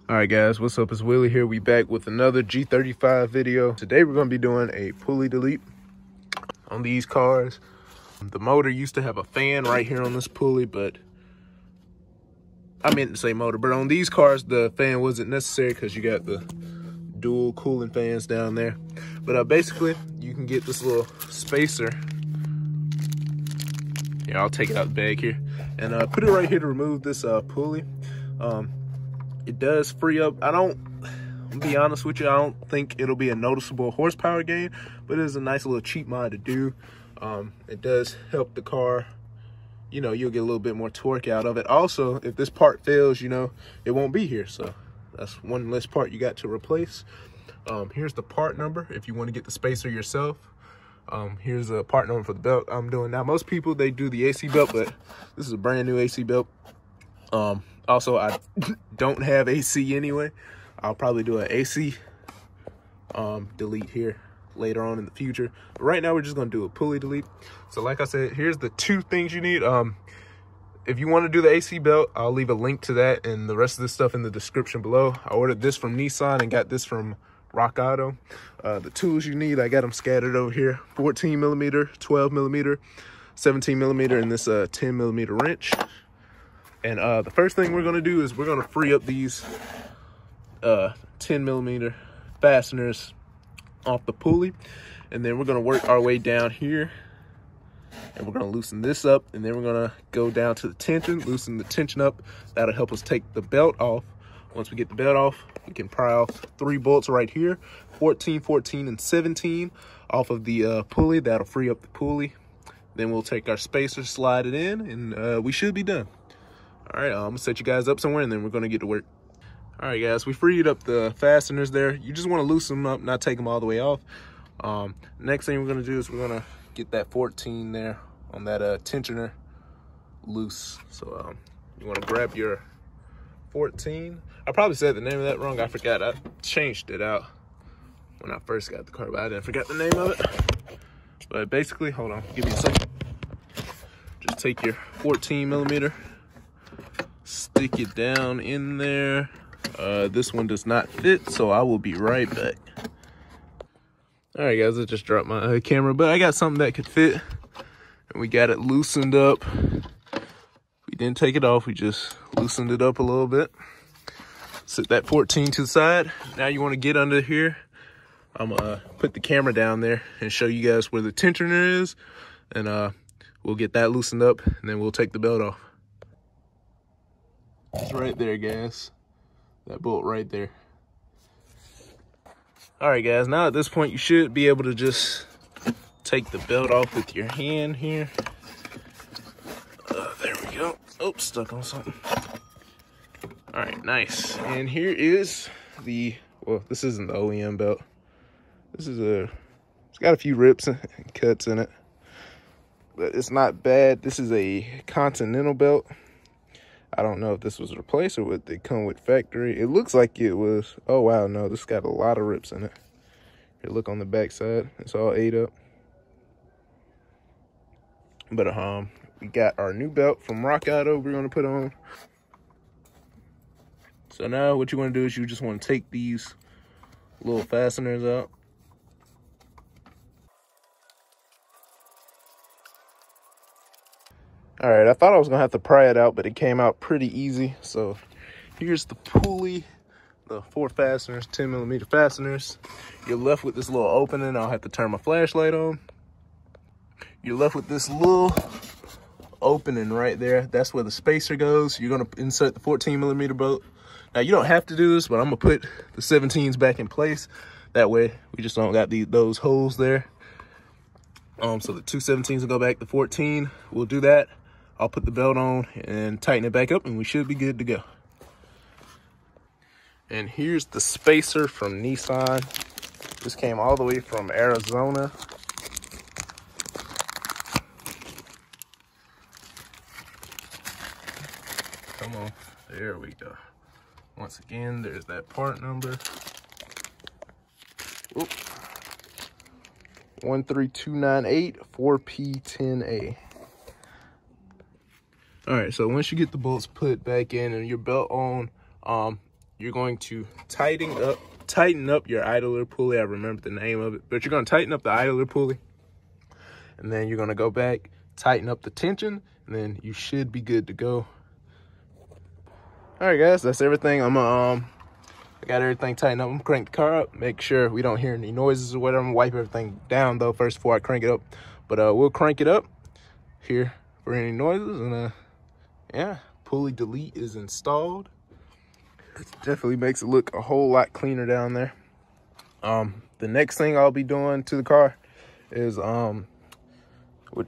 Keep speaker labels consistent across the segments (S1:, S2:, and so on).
S1: All right, guys, what's up? It's Willie here. We back with another G35 video. Today we're going to be doing a pulley delete on these cars. The motor used to have a fan right here on this pulley, but I meant to say motor, but on these cars the fan wasn't necessary because you got the dual cooling fans down there. But basically you can get this little spacer. Yeah, I'll take it out the bag here and put it right here to remove this pulley. It does free up. I'll be honest with you, I don't think it'll be a noticeable horsepower gain, but it is a nice little cheap mod to do. It does help the car, you know, you'll get a little bit more torque out of it. Also, if this part fails, you know, it won't be here. So that's one less part you got to replace. Here's the part number if you want to get the spacer yourself. Here's a part number for the belt I'm doing now. Most people, they do the AC belt, but this is a brand new AC belt. Also, I don't have AC anyway. I'll probably do an AC delete here later on in the future. But right now, we're just going to do a pulley delete. So like I said, here's the two things you need. If you want to do the AC belt, I'll leave a link to that and the rest of this stuff in the description below. I ordered this from Nissan and got this from Rock Auto. The tools you need, I got them scattered over here. 14 millimeter, 12 millimeter, 17 millimeter, and this 10 millimeter wrench. And the first thing we're going to do is we're going to free up these 10 millimeter fasteners off the pulley. And then we're going to work our way down here. And we're going to loosen this up. And then we're going to go down to the tension, loosen the tension up. That'll help us take the belt off. Once we get the belt off, we can pry off 3 bolts right here. 14, 14, and 17 off of the pulley. That'll free up the pulley. Then we'll take our spacer, slide it in, and we should be done. All right, I'm gonna set you guys up somewhere and then we're gonna get to work. All right, guys, we freed up the fasteners there. You just wanna loosen them up, not take them all the way off. Next thing we're gonna do is we're gonna get that 14 there on that tensioner loose. So you wanna grab your 14. I probably said the name of that wrong. I forgot. I changed it out when I first got the car, but I didn't forget the name of it. But basically, hold on, give me a second. Just take your 14 millimeter. Stick it down in there. This one does not fit, so I will be right back. All right, guys, I just dropped my camera, but I got something that could fit, and we got it loosened up. We didn't take it off, we just loosened it up a little bit. Set that 14 to the side. Now you want to get under here. I'm gonna put the camera down there and show you guys where the tensioner is, and we'll get that loosened up, and then we'll take the belt off. It's right there, guys. That bolt right there. All right, guys, now at this point you should be able to just take the belt off with your hand here. There we go. Oops, stuck on something. All right, nice. And here is the, well, this isn't the OEM belt. This is it's got a few rips and cuts in it, but it's not bad. This is a Continental belt. I don't know if this was replaced or what they come with factory. It looks like it was. Oh, wow, no, this got a lot of rips in it. Here, look on the back side. It's all ate up. But we got our new belt from Rock Auto we're going to put on. So now what you want to do is you just want to take these little fasteners out. All right, I thought I was gonna have to pry it out, but it came out pretty easy. So here's the pulley, the 4 fasteners, 10 millimeter fasteners. You're left with this little opening. I'll have to turn my flashlight on. You're left with this little opening right there. That's where the spacer goes. You're gonna insert the 14 millimeter bolt. Now you don't have to do this, but I'm gonna put the 17s back in place. That way we just don't got those holes there. So the 2 17s will go back, the 14 we'll do that. I'll put the belt on and tighten it back up and we should be good to go. And here's the spacer from Nissan. This came all the way from Arizona. Come on, there we go. Once again, there's that part number. Oop. 13298 4P10A. All right, so once you get the bolts put back in and your belt on, you're going to tighten up your idler pulley. I remember the name of it, but you're going to tighten up the idler pulley, and then you're going to go back, tighten up the tension, and then you should be good to go. All right, guys, that's everything. I got everything tightened up. I'm gonna crank the car up, make sure we don't hear any noises or whatever. I'm gonna wipe everything down though first before I crank it up. But we'll crank it up here for any noises, and yeah, pulley delete is installed. It definitely makes it look a whole lot cleaner down there. The next thing I'll be doing to the car is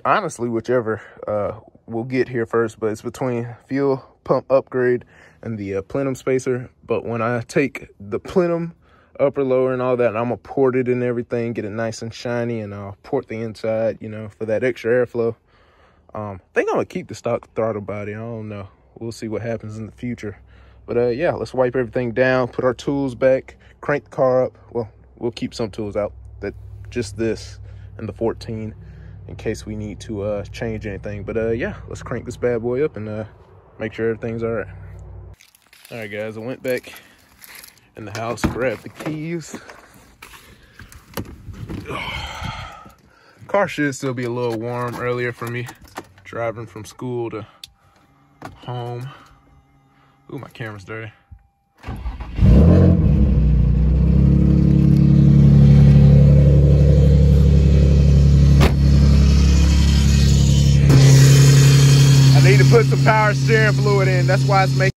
S1: honestly whichever we'll get here first, but it's between fuel pump upgrade and the plenum spacer. But when I take the plenum upper, lower, and all that, and I'm gonna port it and everything, get it nice and shiny, and I'll port the inside, you know, for that extra airflow. I think I'm gonna keep the stock throttle body. I don't know, we'll see what happens in the future. But yeah, let's wipe everything down, put our tools back, crank the car up. Well, we'll keep some tools out, that just this and the 14 in case we need to change anything. But yeah, let's crank this bad boy up and make sure everything's all right. All right, guys, I went back in the house, grabbed the keys. Car should still be a little warm earlier for me, driving from school to home. Ooh, my camera's dirty. I need to put some power steering fluid in. That's why it's making